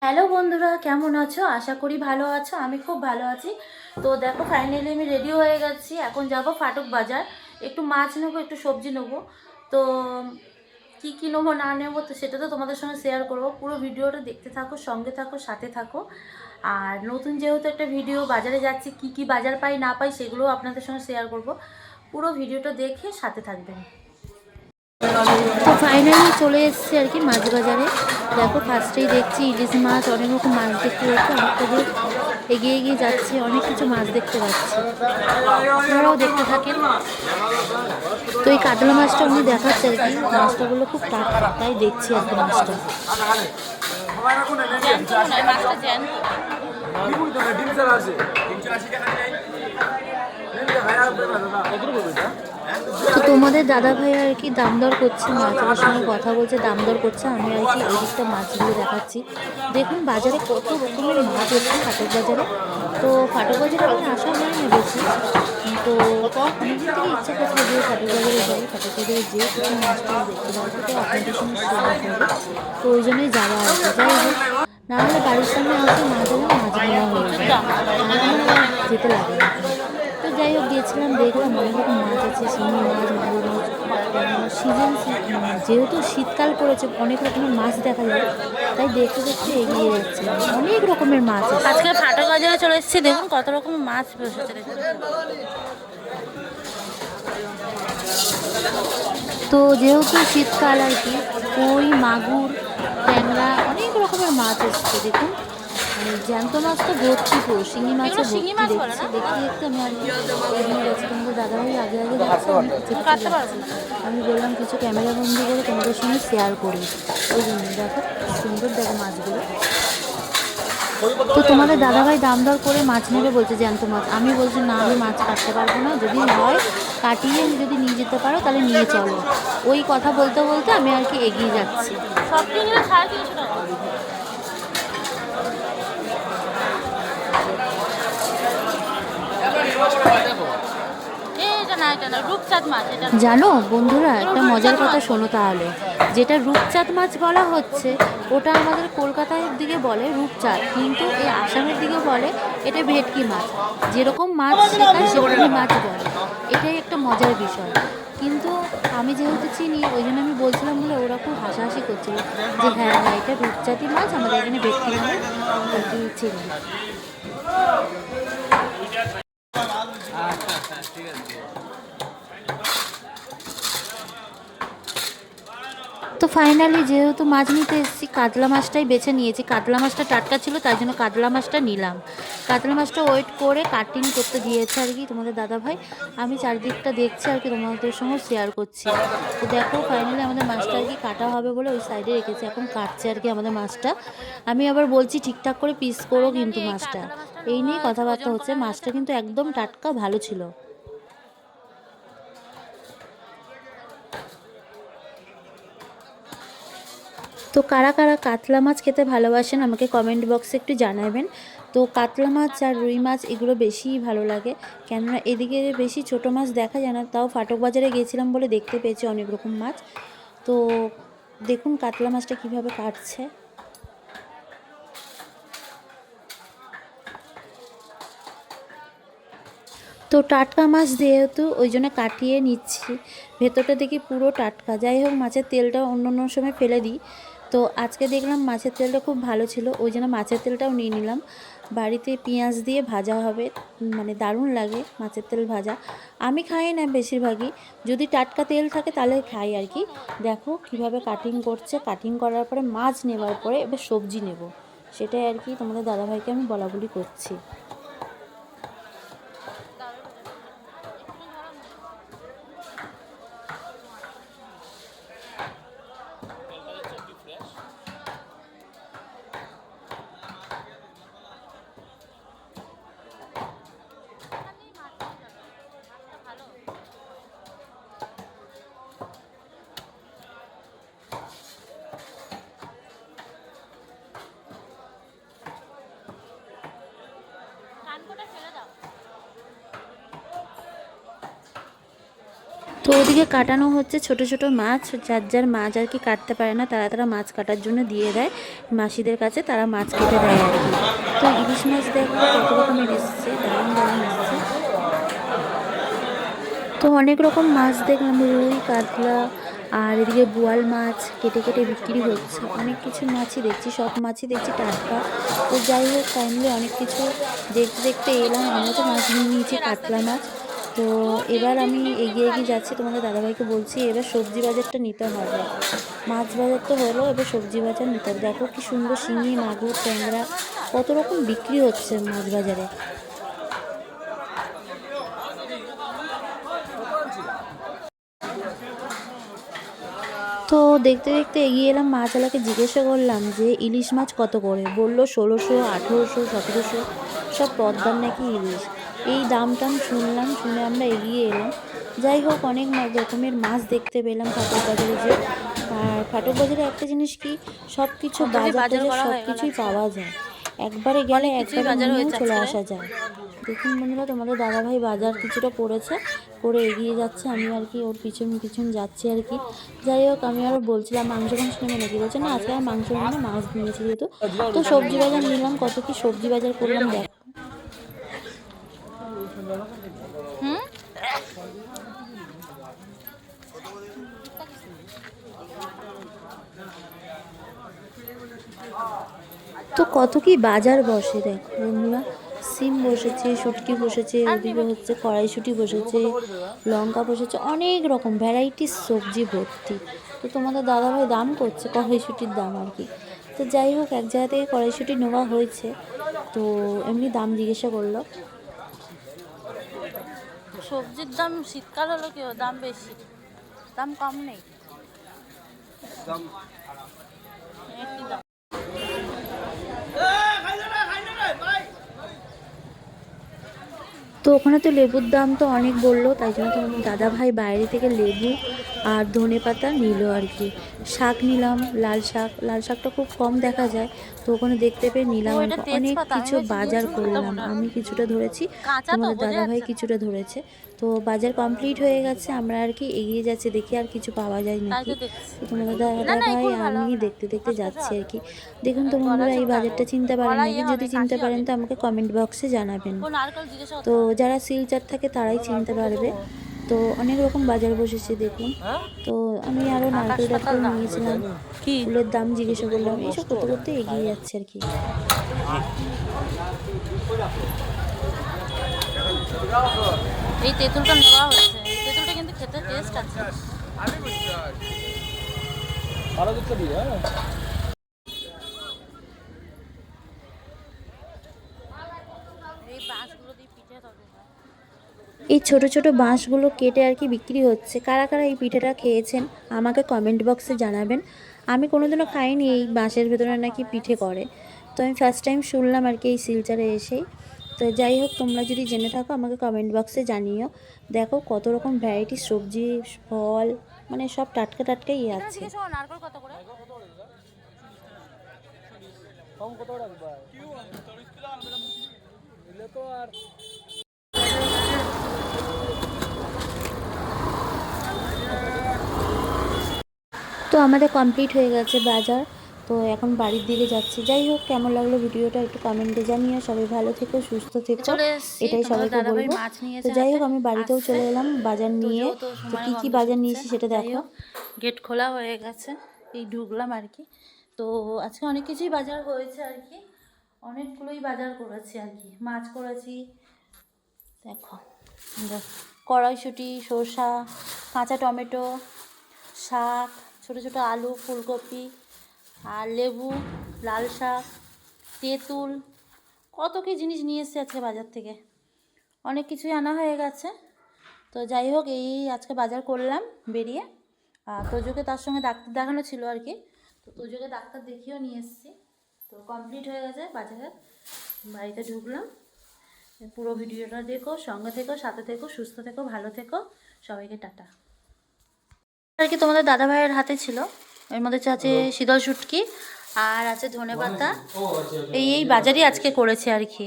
Hello বন্ধুরা, কেমন আছো? আশা করি ভালো আছো। আমি খুব ভালো আছি। তো দেখো, ফাইনালি আমি রেডি হয়ে গেছি। এখন যাব ফাটক বাজার। একটু মাছ নেবো, একটু সবজি নেবো। তো কি কি নেবো না নেবো তো সেটা তো তোমাদের সঙ্গে শেয়ার করবো। পুরো ভিডিওটা দেখতে থাকো, সঙ্গে থাকো, সাথে থাকো। আর নতুন যেহেতু একটা ভিডিও, বাজারে যাচ্ছি, কি কি বাজার পাই না পাই সেগুলোও আপনাদের সঙ্গে শেয়ার করব। পুরো ভিডিওটা দেখে সাথে থাকবেন। তো ফাইনালি চলে এসেছি আর কি মাছ বাজারে। দেখো, ফার্স্টেই দেখছি ইলিশ মাছ, অনেক রকম মাছ দেখতে পাচ্ছি। অনেকটা দূর এগিয়ে এগিয়ে যাচ্ছি, অনেক কিছু মাছ দেখতে পাচ্ছি। আপনারাও দেখতে থাকেন। তো এই কাতলা মাছটা উনি দেখাচ্ছে আর কি। মাছটাগুলো খুব টাটকা, তাই দেখছি আর কি মাছটা। তো তোমাদের দাদা ভাই আর কি দাম দর করছে, মাছের সঙ্গে কথা বলছে, দাম দর করছে। আমি আর কি ওই দিকটা মাছগুলো দেখাচ্ছি। দেখুন বাজারে কত রকমের মাছ হচ্ছে ফাটক বাজারে। তো ফাটক বাজারে আমার আসা হয় না বেশি। তো অনেকদিন থেকে ইচ্ছা করছে যে ফাটক বাজারে যাই, ফাটক বাজারে যেয়ে কিছু মাছ টাছ দেখতে পাবো, তো আপনাদের সঙ্গে শেয়ার করবো। তো ওই জন্যই যাওয়া আর কি। যাই হোক, না হলে বাড়ির সামনে আসলে মাছ হলে মাছ নেওয়া হয়ে যায়, যেতে লাগে না। তো যাই হোক, গিয়েছিলাম, দেখলাম অনেক রকম মাছ আছে, শিঙি মাছ, মাগুর মাছ, সিজন। যেহেতু শীতকাল পড়েছে, অনেক রকমের মাছ দেখা যায়, তাই দেখতে দেখতে এগিয়ে যাচ্ছিলাম। অনেক রকমের মাছ আছে। আজকে ফাটক বাজারে চলে এসেছি, দেখুন কত রকমের মাছ বসেছে। তো যেহেতু শীতকাল আর কি, কই, মাগুর, ট্যাংরা, অনেক রকমের মাছ এসছে। দেখুন জ্যান্ত মাছ তো ভর্তি, পুরো শিঙি মাছে ভর্তি। দেখছি দেখতে দেখতে আমি আর কি এগিয়ে যাচ্ছি। তোমাদের দাদাভাই আগে আগে যাচ্ছে, আমি পিছিয়ে পিছিয়ে যাচ্ছি। আমি বললাম কিছু ক্যামেরা বন্দি করে তোমাদের সঙ্গে শেয়ার করি, ওই জন্য। দেখো সুন্দর, দেখো মাছগুলো। তো তোমাদের দাদাভাই দাম দর করে মাছ নেবে বলছে, জ্যান্ত মাছ। আমি বলছি না, আমি মাছ কাটতে পারবো না, যদি হয় কাটিয়ে যদি নিয়ে যেতে পারো তাহলে নিয়ে চলো। ওই কথা বলতে বলতে আমি আর কি এগিয়ে যাচ্ছি। সব কিনলে 350 টাকা। জানো বন্ধুরা, একটা মজার কথা শোনো তাহলে। যেটা রূপচাঁদ মাছ বলা হচ্ছে, ওটা আমাদের কলকাতার দিকে বলে রূপচাঁদ, কিন্তু এই আসামের দিকে বলে এটা ভেটকি মাছ। যেরকম মাছ শেখায় সেরকমই মাছ বলে। এটাই একটা মজার বিষয়। কিন্তু আমি যেহেতু চিনি, ওই জন্য আমি বলছিলাম বলে ওরা খুব হাসাহাসি করছিল যে হ্যাঁ হ্যাঁ, এটা রূপচাঁদই মাছ, আমাদের এখানে ভেটকি বলে আর কি চিনি। তো ফাইনালি যেহেতু মাছ নিতে এসেছি, কাতলা মাছটাই বেছে নিয়েছি। কাতলা মাছটা টাটকা ছিল, তাই জন্য কাতলা মাছটা নিলাম। কাতলা মাছটা ওয়েট করে কাটিং করতে দিয়েছে আর কি তোমাদের দাদাভাই। আমি চারদিকটা দেখছি আর কি, তোমাদের সঙ্গে শেয়ার করছি। তো দেখো ফাইনালি আমাদের মাছটা আর কি কাটা হবে বলে ওই সাইডে রেখেছে, এখন কাটছে আর কি আমাদের মাছটা। আমি আবার বলছি ঠিকঠাক করে পিস করো কিন্তু মাছটা, এই নিয়ে কথাবার্তা হচ্ছে। মাছটা কিন্তু একদম টাটকা, ভালো ছিল। তো কারা কারা কাতলা মাছ খেতে ভালোবাসেন আমাকে কমেন্ট বক্সে একটু জানাবেন। তো কাতলা মাছ আর রুই মাছ এগুলো বেশিই ভালো লাগে, কেননা এদিকে বেশি ছোট মাছ দেখা যায় না। তাও ফাটক বাজারে গিয়েছিলাম বলে দেখতে পেয়েছি অনেক রকম মাছ। তো দেখুন কাতলা মাছটা কিভাবে কাটছে। তো টাটকা মাছ যেহেতু ওই জন্য কাটিয়ে নিচ্ছি। ভেতরটা দেখি পুরো টাটকা। যাই হোক, মাছের তেলটা অন্য অন্য সময় ফেলে দিই। তো আজকে দেখলাম মাছের তেলটা খুব ভালো ছিল, ওই জন্য মাছের তেলটাও নিয়ে নিলাম। বাড়িতে পেঁয়াজ দিয়ে ভাজা হবে, মানে দারুণ লাগে মাছের তেল ভাজা। আমি খাই না বেশিরভাগই, যদি টাটকা তেল থাকে তাহলে খাই আর কি। দেখো কিভাবে কাটিং করছে। কাটিং করার পরে মাছ নেবার পরে এবার সবজি নেব, সেটাই আর কি তোমাদের দাদাভাইকে আমি বলা বলি করছি। ওদিকে কাটানো হচ্ছে ছোট ছোট মাছ, যার যার মাছ আর কি কাটতে পারে না তারা তারা মাছ কাটার জন্য দিয়ে দেয় মাসিদের কাছে, তারা মাছ কেটে দেয় আর কি। তো ইলিশ মাছ দেখো কত রকমের এসছে, দারুণ দারুণ এসছে। তো অনেক রকম মাছ দেখলাম, রুই, কাতলা, আর এদিকে বোয়াল মাছ কেটে কেটে বিক্রি হচ্ছে। অনেক কিছু মাছই দেখছি, সব মাছই দেখছি টাটকা। তো যাই হোক ফাইনালি অনেক কিছু দেখতে দেখতে এলাম। আমরা তো মাছ নিয়ে নিয়েছি, কাতলা মাছ। তো এবার আমি এগিয়ে এগিয়ে যাচ্ছি, তোমাদের দাদাভাইকে বলছি এবার সবজি বাজারটা নিতে হবে। মাছ বাজার তো হলো, এবার সবজি বাজার নিতে হবে। দেখো কি সুন্দর শিঙি, মাগুর, ট্যাংরা কত রকম বিক্রি হচ্ছে মাছ বাজারে। তো দেখতে দেখতে এগিয়ে এলাম, মাছওয়ালাকে জিজ্ঞাসা করলাম যে ইলিশ মাছ কত করে। বললো 1600, 1800, 1700, সব পদ্মার নাকি ইলিশ। এই দাম টাম শুনলাম, শুনে আমরা এগিয়ে এলাম। যাই হোক অনেক রকমের মাছ দেখতে পেলাম ফাটক বাজারে যে। আর ফাটক বাজারে একটা জিনিস কি, সব কিছু বাজার টাজার সব কিছুই পাওয়া যায়, একবারে গেলে একবারে নিয়েও চলে আসা যায়। দেখুন বন্ধুরা, তোমাদের দাদাভাই বাজার কিছুটা করেছে, করে এগিয়ে যাচ্ছে, আমি আর কি ওর পিছন পিছন যাচ্ছি আর কি। যাই হোক আমি আরও বলছিলাম মাংস নেবে নাকি, বলছে না আজকে আর মাংস নেবে না, মাছ নিয়েছি যেহেতু। তো সবজি বাজার নিলাম, কত কি সবজি বাজার করলাম দেখ। তো কত কি বাজার বসে দেখো বন্ধুরা, সিম বসেছে, শুটকি বসেছে, ওদিকে হচ্ছে কড়াইশুঁটি বসেছে, লঙ্কা বসেছে, অনেক রকম ভ্যারাইটিস সবজি ভর্তি। তো তোমাদের দাদাভাই দাম করছে কড়াইশুঁটির দাম আর কি। তো যাই হোক এক জায়গা থেকে কড়াইশুঁটি নেওয়া হয়েছে, তো এমনি দাম জিজ্ঞাসা করলো। সবজির দাম শীতকাল হলো কি দাম বেশি, দাম কম নেই। তো ওখানে তো লেবুর দাম তো অনেক বললো, তাই জন্য তোমাদের দাদাভাই বাইরে থেকে লেবু আর ধনেপাতা নিল আর কি। শাক নিলাম, লাল শাক, লাল শাকটা খুব কম দেখা যায়, তো ওখানে দেখতে পেয়ে নিলাম। অনেক কিছু বাজার করলাম, আমি কিছুটা ধরেছি, তোমাদের দাদাভাই কিছুটা ধরেছে। তো বাজার কমপ্লিট হয়ে গেছে, আমরা আর কি এগিয়ে যাচ্ছি, দেখি আর কিছু পাওয়া যায় নাকি। তো তোমাদের দাদাভাই আমি দেখতে দেখতে যাচ্ছি আর কি। দেখুন তো বন্ধুরা, এই বাজারটা চিনতে পারেন নাকি? যদি চিনতে পারেন তো আমাকে কমেন্ট বক্সে জানাবেন। তো যারা শিলচর থাকে তারাই চিনতে পারবে। তো অনেক রকম বাজার বসেছে দেখুন। তো আমি আরও নারকেল টারকেল নিয়েছিলাম, ফুলের দাম জিজ্ঞাসা করলাম, এইসব করতে করতে এগিয়ে যাচ্ছে আর কি। এই তেঁতুলটা নেওয়া হচ্ছে, এই তেঁতুলটা কিন্তু খেতে টেস্ট আছে। এই বাঁশগুলো দিয়ে পিঠে তবে এই ছোট ছোট বাঁশগুলো কেটে আর কি বিক্রি হচ্ছে। কারা কারা এই পিঠেটা খেয়েছেন আমাকে কমেন্ট বক্সে জানাবেন। আমি কোনোদিনও খাইনি এই বাঁশের ভেতরে নাকি পিঠে করে, তো আমি ফার্স্ট টাইম শুনলাম আর কি এই শিলচরে এসেই। তো যাই হোক তোমরা যদি জেনে থাকো আমাকে কমেন্ট বক্সে জানিও। দেখো কত রকম ভ্যারাইটি সবজি, ফল, মানে সব টাটকা টাটকাই আছে। নারকেল কত করে? তো আমাদের কমপ্লিট হয়ে গেছে বাজার, তো এখন বাড়ির দিকে যাচ্ছি। যাই হোক কেমন লাগলো ভিডিওটা একটু কমেন্টে জানিয়ে, সবাই ভালো থেকো, সুস্থ থেকো, এটাই সবাইকে বলবো। তো যাই হোক আমি বাড়িতেও চলে এলাম বাজার নিয়ে। তো কী কী বাজার নিয়েছি সেটা দেখো। গেট খোলা হয়ে গেছে, এই ঢুকলাম আর কি। তো আজকে অনেক কিছুই বাজার হয়েছে আর কি, অনেকগুলোই বাজার করেছি আর কি। মাছ করেছি দেখো, কড়াইশুঁটি, শসা, কাঁচা টমেটো, শাক, ছোটো ছোটো আলু, ফুলকপি, আর লেবু, লাল শাক, তেঁতুল, কত কী জিনিস নিয়ে এসেছি আজকে বাজার থেকে, অনেক কিছুই আনা হয়ে গেছে। তো যাই হোক এই আজকে বাজার করলাম বেরিয়ে। আর তোজোকে তার সঙ্গে ডাক্তার দেখানো ছিল আর কি, তো তোজোকে ডাক্তার দেখিয়েও নিয়ে এসেছি। তো কমপ্লিট হয়ে গেছে বাজারে, বাড়িতে ঢুকলাম। পুরো ভিডিওটা দেখো, সঙ্গে থেকো, সাথে থেকো, সুস্থ থেকো, ভালো থেকো, সবাইকে টাটা আর কি। তোমাদের দাদাভাইয়ের হাতে ছিল, এর মধ্যে আছে শীতল শুটকি আর আছে ধনেপাতা, এই বাজারই আজকে করেছে আর কি।